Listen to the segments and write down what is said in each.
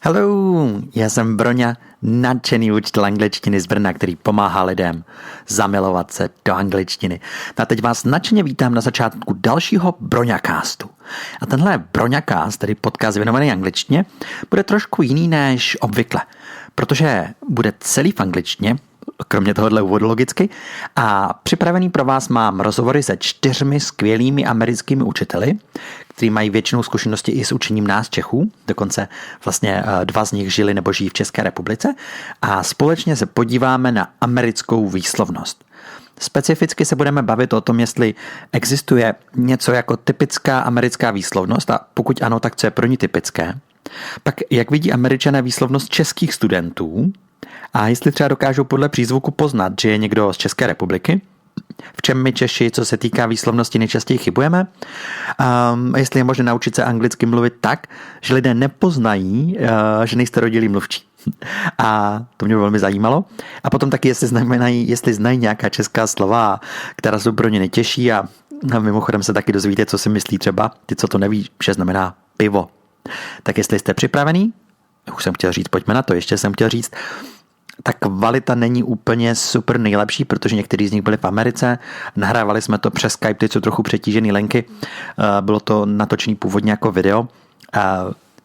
Hello, já jsem Broňa, nadšený učitel angličtiny z Brna, který pomáhá lidem zamilovat se do angličtiny. A teď vás nadšeně vítám na začátku dalšího BroňaCastu. A tenhle BroňaCast, tedy podcast věnovaný angličtině, bude trošku jiný než obvykle, protože bude celý v angličtině, kromě tohohle úvodu logicky, a připravený pro vás mám rozhovory se 4 skvělými americkými učiteli, kteří mají většinou zkušenosti i s učením nás Čechů, dokonce vlastně 2 z nich žili nebo žijí v České republice, a společně se podíváme na americkou výslovnost. Specificky se budeme bavit o tom, jestli existuje něco jako typická americká výslovnost a pokud ano, tak co je pro ní typické. Pak jak vidí Američané výslovnost českých studentů a jestli třeba dokážou podle přízvuku poznat, že je někdo z České republiky, v čem my Češi, co se týká výslovnosti, nejčastěji chybujeme, a jestli je možné naučit se anglicky mluvit tak, že lidé nepoznají, že nejste rodilí mluvčí. A to mě velmi zajímalo. A potom taky, jestli znají nějaká česká slova, která jsou pro ně netěžší, a mimochodem se taky dozvíte, co si myslí třeba ty, co to neví, že znamená pivo. Tak jestli jste připravený, už jsem chtěl říct, pojďme na to, ještě jsem chtěl říct, ta kvalita není úplně super nejlepší, protože někteří z nich byli v Americe, nahrávali jsme to přes Skype, teď jsou trochu přetížený linky, bylo to natočený původně jako video.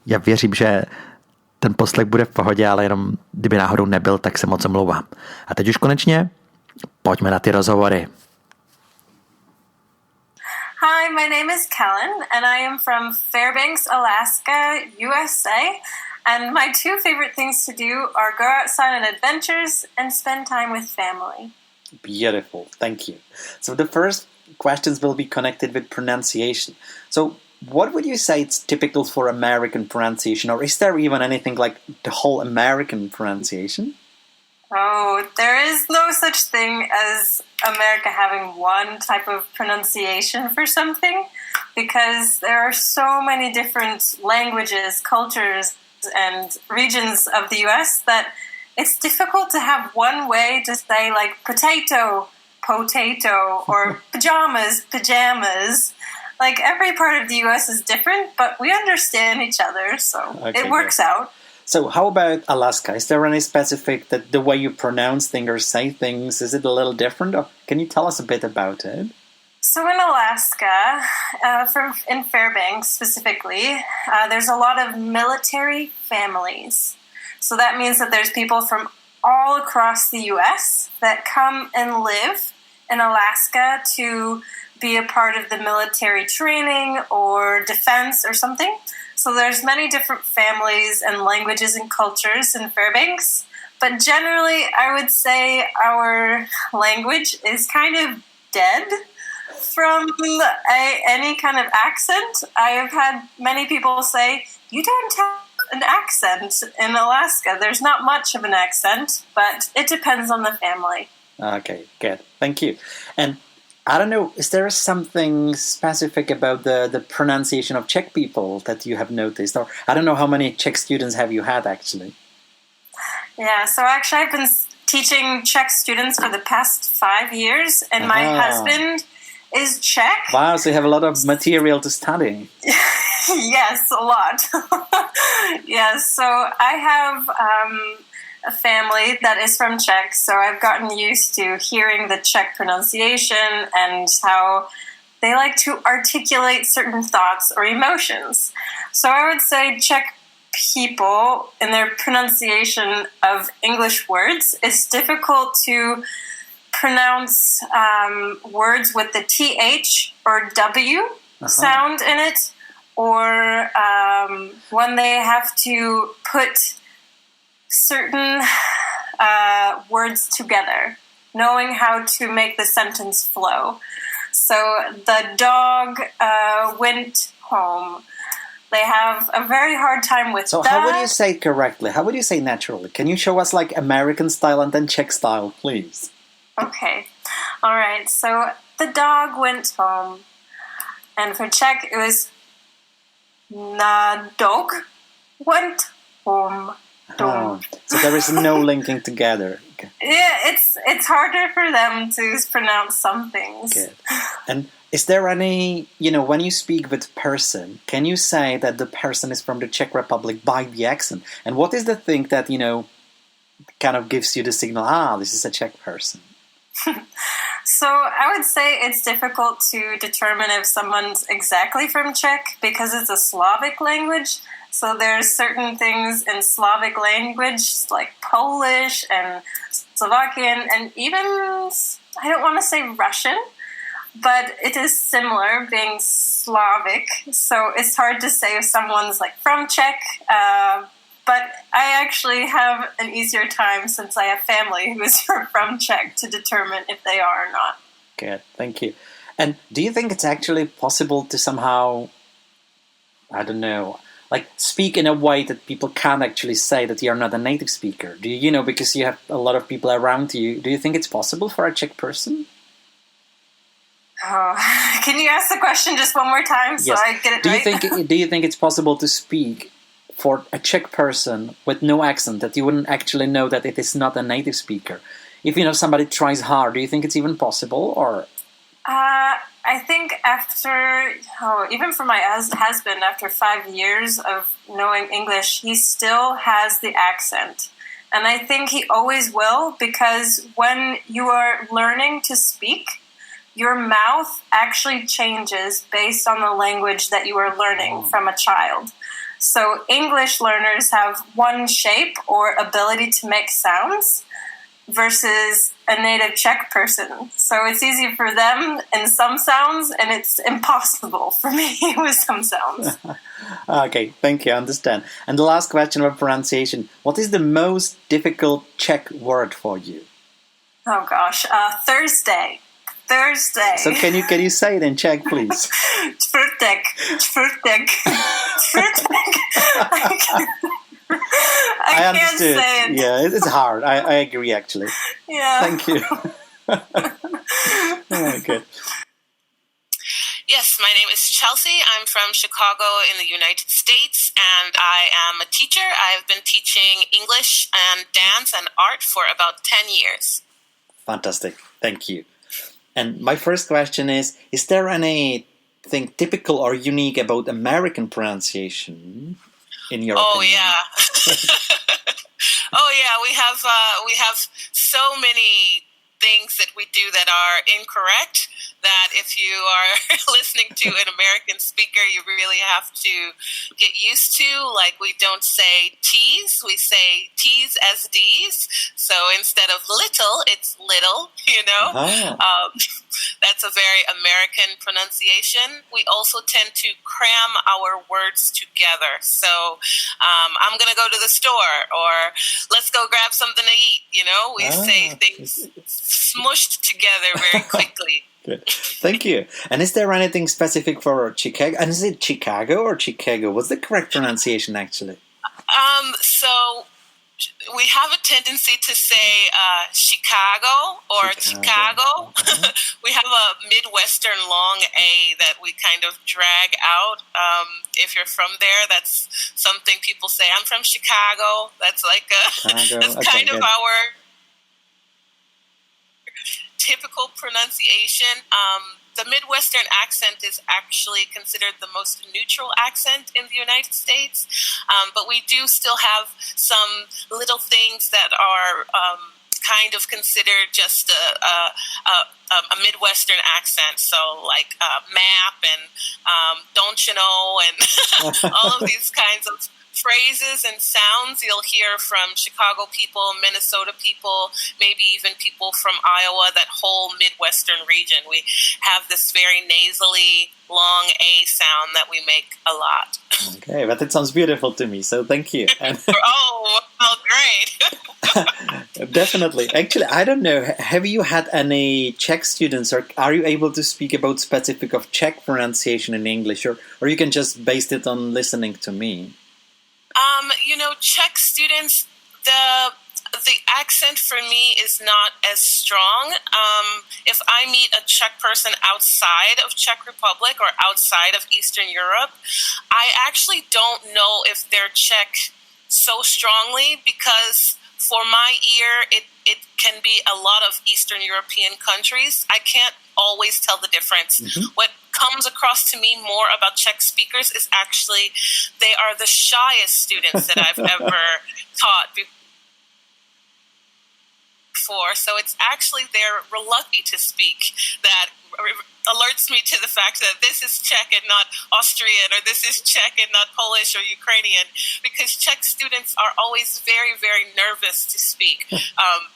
Já věřím, že ten poslech bude v pohodě, ale jenom kdyby náhodou nebyl, tak se moc omlouvám. A teď už konečně pojďme na ty rozhovory. Hi, my name is Kellen, and I am from Fairbanks, Alaska, USA. And my 2 favorite things to do are go outside on adventures and spend time with family. Beautiful, thank you. So the first questions will be connected with pronunciation. So what would you say it's typical for American pronunciation, or is there even anything like the whole American pronunciation? Oh, there is no such thing as America having one type of pronunciation for something, because there are so many different languages, cultures, and regions of the US that it's difficult to have one way to say like potato, or pajamas. Like every part of the US is different, but we understand each other, so okay, it works out. So how about Alaska? Is there any specific that the way you pronounce things or say things, is it a little different? Or can you tell us a bit about it? So in Alaska, in Fairbanks specifically, there's a lot of military families. So that means that there's people from all across the U.S. that come and live in Alaska to be a part of the military training or defense or something. So there's many different families and languages and cultures in Fairbanks. But generally, I would say our language is kind of dead from any kind of accent. I have had many people say, you don't have an accent in Alaska. There's not much of an accent, but it depends on the family. Okay, good. Thank you. And I don't know, is there something specific about the pronunciation of Czech people that you have noticed? Or I don't know how many Czech students have you had, actually? Yeah, so actually I've been teaching Czech students for the past 5 years, and my husband is Czech. Wow, so you have a lot of material to study. Yes, a lot. Yes, so I have a family that is from Czech, so I've gotten used to hearing the Czech pronunciation and how they like to articulate certain thoughts or emotions. So I would say Czech people, in their pronunciation of English words, it's difficult to pronounce words with the TH or W sound in it, or when they have to put certain words together, knowing how to make the sentence flow. So the dog went home. They have a very hard time with So that. how would you say it correctly? How would you say naturally? Can you show us like American style and then Czech style, please? Okay. All right. So the dog went home. And for Czech, it was na dog went home. Oh, so there is no linking together. Okay. Yeah, it's harder for them to pronounce some things. Good. And is there any, when you speak with person, can you say that the person is from the Czech Republic by the accent? And what is the thing that, kind of gives you the signal, this is a Czech person? So I would say it's difficult to determine if someone's exactly from Czech because it's a Slavic language. So there's certain things in Slavic language like Polish and Slovakian and even, I don't want to say Russian, but it is similar being Slavic. So it's hard to say if someone's like from Czech, but I actually have an easier time since I have family who is from Czech to determine if they are or not. Good, thank you. And do you think it's actually possible to somehow, I don't know, like speak in a way that people can't actually say that you're not a native speaker? Do you, because you have a lot of people around you, do you think it's possible for a Czech person? Oh, can you ask the question just one more time so yes. I get it right? Do you think it's possible to speak for a Czech person with no accent that you wouldn't actually know that it is not a native speaker? If somebody tries hard, do you think it's even possible? Or I think even for my husband, after 5 years of knowing English, he still has the accent. And I think he always will, because when you are learning to speak, your mouth actually changes based on the language that you are learning from a child. So English learners have one shape or ability to make sounds versus a native Czech person. So it's easy for them in some sounds, and it's impossible for me with some sounds. Okay, thank you, I understand. And the last question about pronunciation. What is the most difficult Czech word for you? Oh gosh, Thursday. So can you say it in Czech, please? Čtvrtek. I can't say it. Yeah, it's hard. I agree, actually. Yeah. Thank you. Good. Yes, my name is Chelsea. I'm from Chicago in the United States, and I am a teacher. I've been teaching English and dance and art for about 10 years. Fantastic. Thank you. And my first question is there anything typical or unique about American pronunciation in your opinion? We have so many things that we do that are incorrect that if you are listening to an American speaker, you really have to get used to. Like, we don't say T's, we say T's as D's. So instead of little, it's little, That's a very American pronunciation. We also tend to cram our words together. So I'm going to go to the store, or let's go grab something to eat, We say things smushed together very quickly. Good. Thank you. And is there anything specific for Chicago? And is it Chicago or Chicago? What's the correct pronunciation, actually? So we have a tendency to say Chicago or Chicago. We have a Midwestern long A that we kind of drag out. If you're from there, that's something people say. I'm from Chicago. That's like that's kind of our typical pronunciation. The Midwestern accent is actually considered the most neutral accent in the United States, but we do still have some little things that are kind of considered just a Midwestern accent. So like map and don't you know, and all of these kinds of phrases and sounds you'll hear from Chicago people, Minnesota people, maybe even people from Iowa, that whole Midwestern region. We have this very nasally long A sound that we make a lot. Okay, but it sounds beautiful to me, so thank you. Oh, well, great. Definitely. Actually, I don't know, have you had any Czech students, or are you able to speak about specific of Czech pronunciation in English, or you can just base it on listening to me? Czech students, the accent for me is not as strong. If I meet a Czech person outside of Czech Republic or outside of Eastern Europe, I actually don't know if they're Czech so strongly, because for my ear, it can be a lot of Eastern European countries. I can't always tell the difference. What comes across to me more about Czech speakers is actually they are the shyest students that I've ever taught before. So it's actually they're reluctant to speak that alerts me to the fact that this is Czech and not Austrian, or this is Czech and not Polish or Ukrainian, because Czech students are always very, very nervous to speak.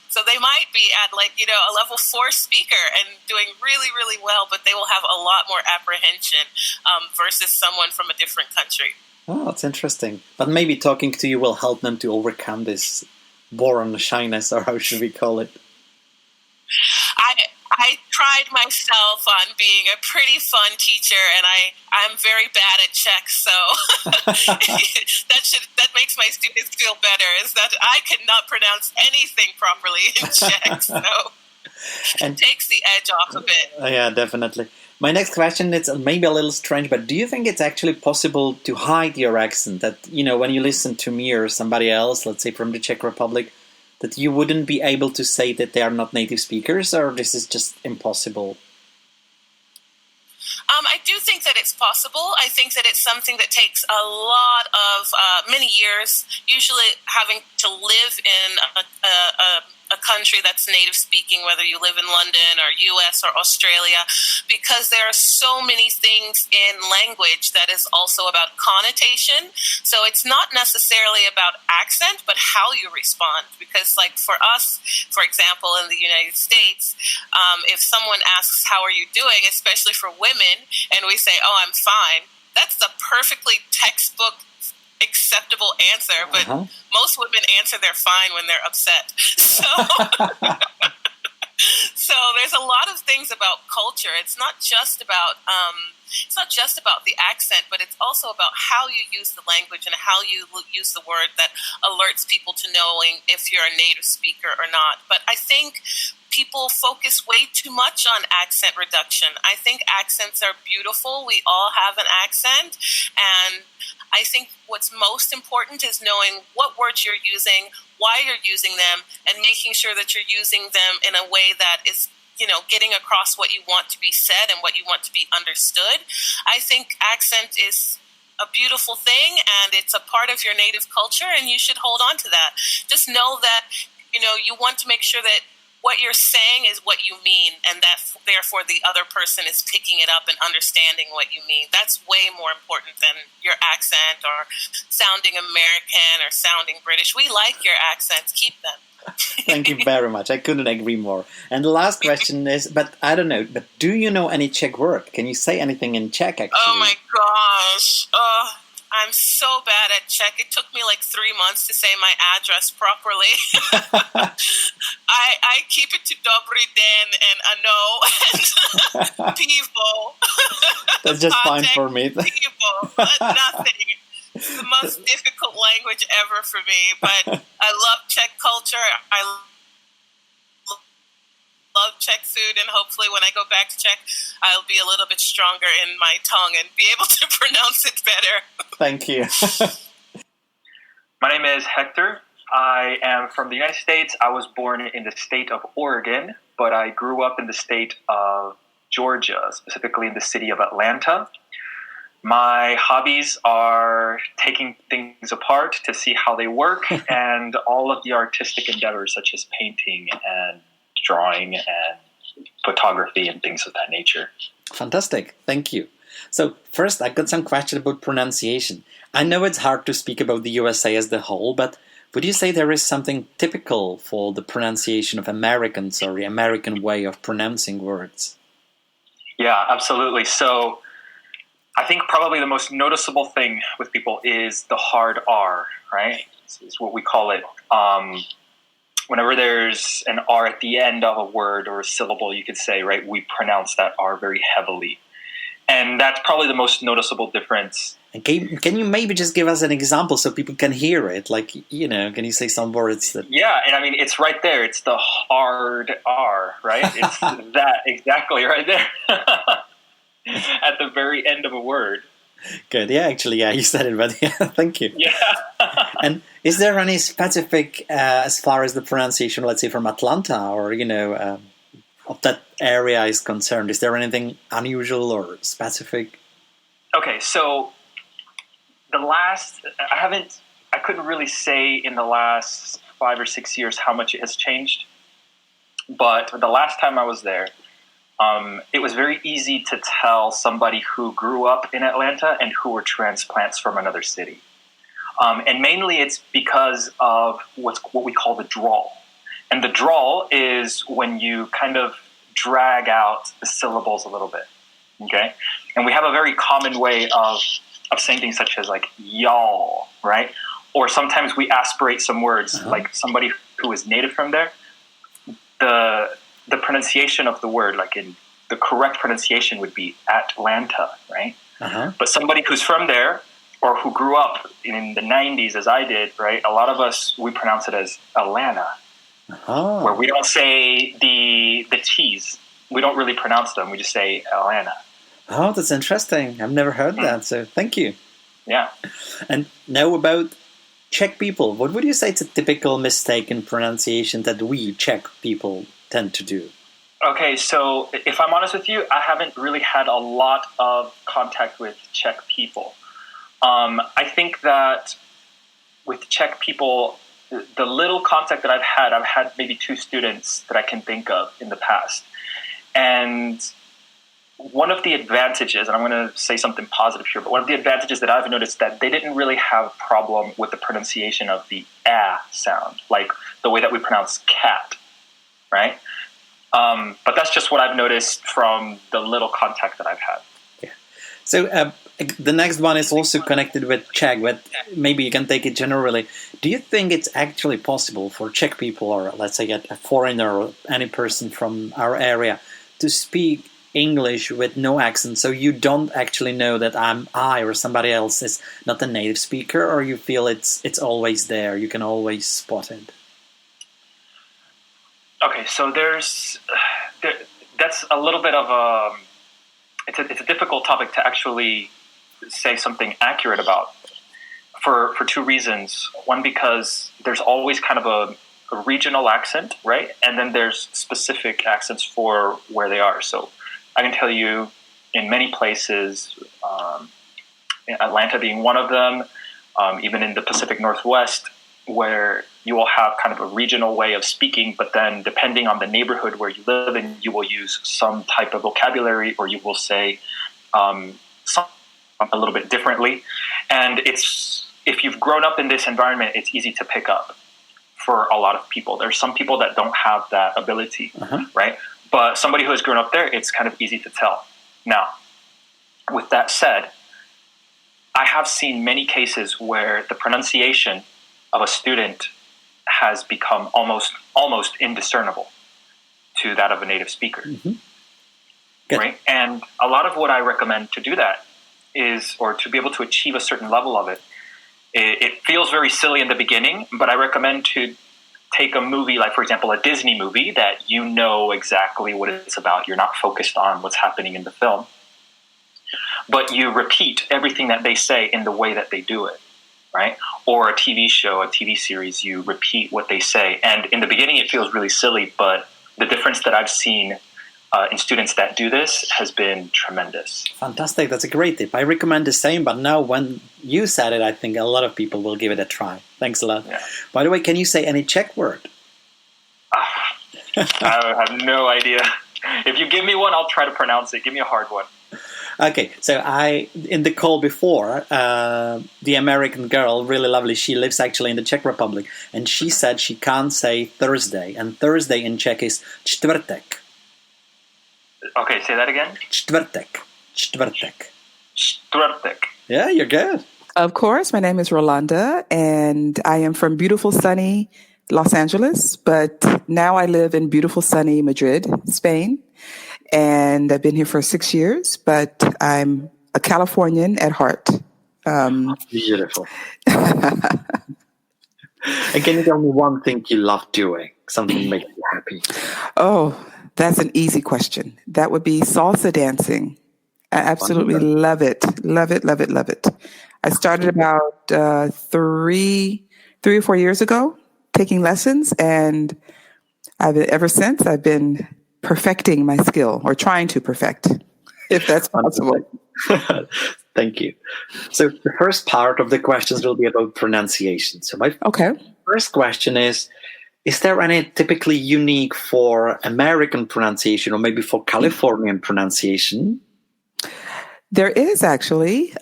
So they might be at a level 4 speaker and doing really, really well, but they will have a lot more apprehension versus someone from a different country. Oh, that's interesting. But maybe talking to you will help them to overcome this born shyness, or how should we call it? I pride myself on being a pretty fun teacher, and I'm very bad at Czech, so that makes my students feel better, is that I cannot pronounce anything properly in Czech, so it takes the edge off a bit. Yeah, definitely. My next question is maybe a little strange, but do you think it's actually possible to hide your accent? That, when you listen to me or somebody else, let's say from the Czech Republic, that you wouldn't be able to say that they are not native speakers, or this is just impossible? I do think that it's possible. I think that it's something that takes a lot of many years, usually having to live in a country that's native speaking, whether you live in London or US or Australia, because there are so many things in language that is also about connotation. So it's not necessarily about accent, but how you respond. Because for us, for example, in the United States, if someone asks, how are you doing, especially for women, and we say, oh, I'm fine, that's the perfectly textbook acceptable answer, but most women answer they're fine when they're upset. So so there's a lot of things about culture. It's not just about the accent, but it's also about how you use the language and how you use the word that alerts people to knowing if you're a native speaker or not. But I think people focus way too much on accent reduction. I think accents are beautiful. We all have an accent, and I think what's most important is knowing what words you're using, why you're using them, and making sure that you're using them in a way that is, getting across what you want to be said and what you want to be understood. I think accent is a beautiful thing, and it's a part of your native culture, and you should hold on to that. Just know that, you want to make sure that what you're saying is what you mean, and that therefore the other person is picking it up and understanding what you mean. That's way more important than your accent or sounding American or sounding British. We like your accents. Keep them. Thank you very much. I couldn't agree more. And the last question is, but I don't know, but do you know any Czech word? Can you say anything in Czech, actually? Oh my gosh. I'm so bad at Czech. It took me 3 months to say my address properly. I keep it to Dobrý den and ano and pivo. That's just fine for me. Pivo, nothing. It's the most difficult language ever for me, but I love Czech culture. I love Czech food, and hopefully when I go back to Czech, I'll be a little bit stronger in my tongue and be able to pronounce it better. Thank you. My name is Hector. I am from the United States. I was born in the state of Oregon, but I grew up in the state of Georgia, specifically in the city of Atlanta. My hobbies are taking things apart to see how they work, and all of the artistic endeavors such as painting and drawing and photography and things of that nature. Fantastic. Thank you. So first, I got some question about pronunciation. I know it's hard to speak about the USA as the whole, but would you say there is something typical for the pronunciation of Americans or the American way of pronouncing words? Yeah, absolutely. So I think probably the most noticeable thing with people is the hard R, right? This is what we call it. Whenever there's an R at the end of a word or a syllable, you could say, right, we pronounce that R very heavily. And that's probably the most noticeable difference. And can you maybe just give us an example so people can hear it? Can you say some words that... Yeah, and I mean, it's right there. It's the hard R, right? It's that exactly right there. At the very end of a word. Good. Yeah, actually, you said it, but thank you. Yeah. And is there any specific, as far as the pronunciation, let's say from Atlanta or, of that area is concerned? Is there anything unusual or specific? Okay, so I couldn't really say in the last 5 or 6 years how much it has changed. But the last time I was there, it was very easy to tell somebody who grew up in Atlanta and who were transplants from another city. And mainly it's because of what we call the drawl. And the drawl is when you kind of drag out the syllables a little bit, okay? And we have a very common way of saying things such as like y'all, right? Or sometimes we aspirate some words, like somebody who is native from there. The pronunciation of the word, like in the correct pronunciation would be Atlanta, right? But somebody who's from there or who grew up in the 90s as I did, right? A lot of us, we pronounce it as Atlanta, where we don't say the T's. We don't really pronounce them. We just say Atlanta. Oh, that's interesting. I've never heard that, so thank you. Yeah. And now about Czech people. What would you say is a typical mistake in pronunciation that we Czech people tend to do? Okay, so if I'm honest with you, I haven't really had a lot of contact with Czech people. I think that with Czech people, the little contact that I've had maybe 2 students that I can think of in the past. And one of the advantages, and I'm going to say something positive here, but one of the advantages that I've noticed that they didn't really have a problem with the pronunciation of the a sound, like the way that we pronounce cat, right? But that's just what I've noticed from the little contact that I've had. Yeah. So the next one is also connected with Czech, but maybe you can take it generally. Do you think it's actually possible for Czech people, or let's say a foreigner or any person from our area, to speak English with no accent, so you don't actually know that I or somebody else is not a native speaker, or you feel it's always there, you can always spot it? Okay, so that's a little bit of it's a difficult topic to actually say something accurate about for 2 reasons. One, because there's always kind of a regional accent, right? And then there's specific accents for where they are. So I can tell you in many places, Atlanta being one of them, even in the Pacific Northwest, where you will have kind of a regional way of speaking, but then depending on the neighborhood where you live in, you will use some type of vocabulary, or you will say something a little bit differently. And if you've grown up in this environment, it's easy to pick up for a lot of people. There's some people that don't have that ability, right? But somebody who has grown up there, it's kind of easy to tell. Now, with that said, I have seen many cases where the pronunciation of a student has become almost indiscernible to that of a native speaker. Right? And a lot of what I recommend to do that is, or to be able to achieve a certain level of it, it feels very silly in the beginning, but I recommend to take a movie, like, for example, a Disney movie that you know exactly what it's about. You're not focused on what's happening in the film. But you repeat everything that they say in the way that they do it, right? Or a TV show, a TV series, you repeat what they say. And in the beginning, it feels really silly, but the difference that I've seen in students that do this has been tremendous. Fantastic. That's a great tip. I recommend the same, but now when you said it, I think a lot of people will give it a try. Thanks a lot. Yeah. By the way, can you say any Czech word? I have no idea. If you give me one, I'll try to pronounce it. Give me a hard one. Okay, so in the call before, the American girl, really lovely, she lives actually in the Czech Republic, and she said she can't say Thursday, and Thursday in Czech is čtvrtek. Okay, say that again. Čtvrtek. Yeah, you're good. Of course, my name is Rolanda, and I am from beautiful, sunny Los Angeles, but now I live in beautiful, sunny Madrid, Spain, and I've been here for 6 years, but I'm a Californian at heart. Beautiful. And can you tell me one thing you love doing? Something that makes you happy? Oh, that's an easy question. That would be salsa dancing. I absolutely love it. Love it, love it, love it. I started about 3 or 4 years ago taking lessons, and ever since I've been perfecting my skill or trying to perfect, if that's possible. Thank you. So the first part of the questions will be about pronunciation. So my first question is there any typically unique for American pronunciation or maybe for Californian pronunciation? There is actually.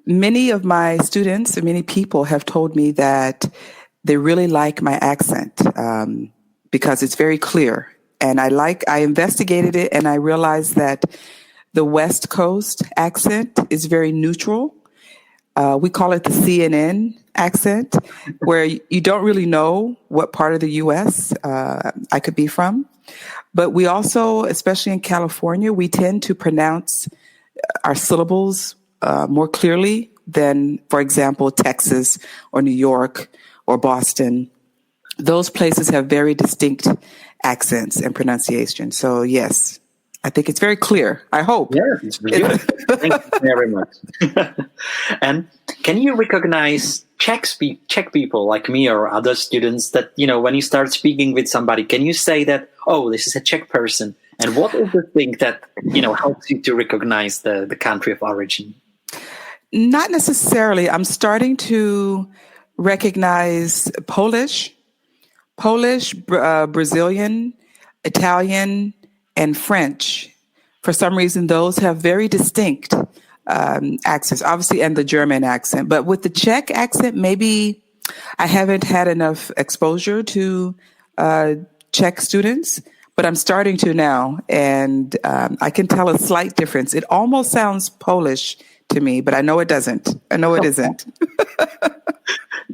Many of my students and many people have told me that they really like my accent because it's very clear. And I investigated it and I realized that the West Coast accent is very neutral. We call it the CNN accent, where you don't really know what part of the U.S. I could be from. But we also, especially in California, we tend to pronounce our syllables more clearly than, for example, Texas or New York or Boston. Those places have very distinct accents and pronunciation. So, yes, I think it's very clear. I hope. Yeah, it's really good. Thank you very much. And can you recognize Czech people like me or other students that, when you start speaking with somebody, can you say that, oh, this is a Czech person? And what is the thing that, helps you to recognize the country of origin? Not necessarily. I'm starting to recognize Polish, Brazilian, Italian, and French. For some reason, those have very distinct accents, obviously, and the German accent. But with the Czech accent, maybe I haven't had enough exposure to Czech students, but I'm starting to now. And I can tell a slight difference. It almost sounds Polish to me, but I know it doesn't. I know it isn't.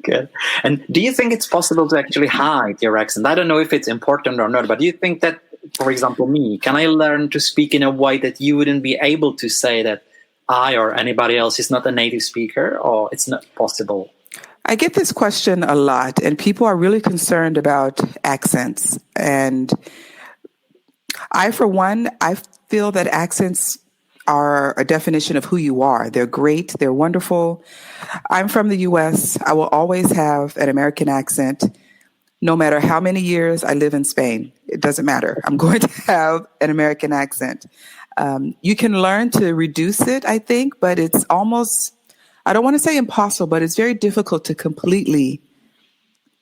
Good. And do you think it's possible to actually hide your accent? I don't know if it's important or not, but do you think that, for example, can I learn to speak in a way that you wouldn't be able to say that I or anybody else is not a native speaker, or it's not possible? I get this question a lot, and people are really concerned about accents. And I, for one, I feel that accents are a definition of who you are. They're great. They're wonderful. I'm from the U.S. I will always have an American accent. No matter how many years I live in Spain, it doesn't matter. I'm going to have an American accent. You can learn to reduce it, I think, but it's almost, I don't want to say impossible, but it's very difficult to completely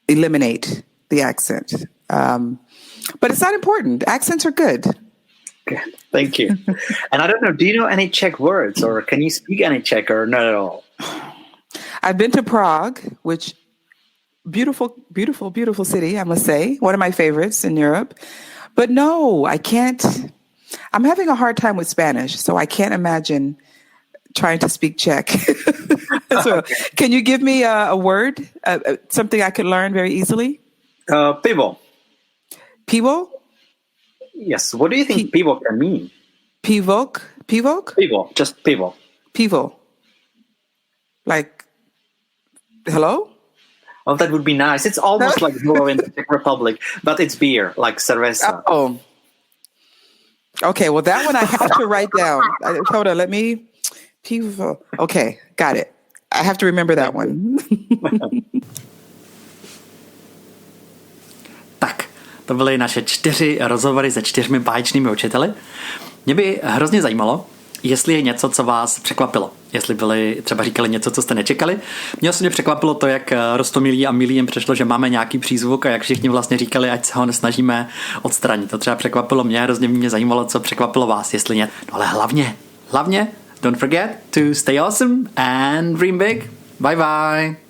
eliminate the accent. But it's not important. Accents are good. Okay, thank you. And I don't know, do you know any Czech words, or can you speak any Czech, or not at all? I've been to Prague, which beautiful, beautiful, beautiful city, I must say. One of my favorites in Europe. But no, I can't. I'm having a hard time with Spanish, so I can't imagine trying to speak Czech. So, can you give me a word, something I could learn very easily? Pivo. Pivo? Yes. What do you think pivo can mean? Pivok? Pivo, just pivo. Pivo. Like, hello? Oh, that would be nice. It's almost like pivo in the Czech Republic, but it's beer, like cerveza. Oh. Okay, well, that one I have to write down. Hold on, let me... Pivo. Okay, got it. I have to remember that one. Tak, to byly naše 4 rozhovory se 4 báječnými učiteli. Mě by hrozně zajímalo, jestli je něco, co vás překvapilo. Jestli byli třeba říkali něco, co jste nečekali. Mě osobně překvapilo to, jak Roztomilí a Milí jim přišlo, že máme nějaký přízvuk a jak všichni vlastně říkali, ať se ho nesnažíme odstranit. To třeba překvapilo mě, hrozně mě zajímalo, co překvapilo vás, jestli něco. No ale hlavně, don't forget to stay awesome and dream big. Bye bye.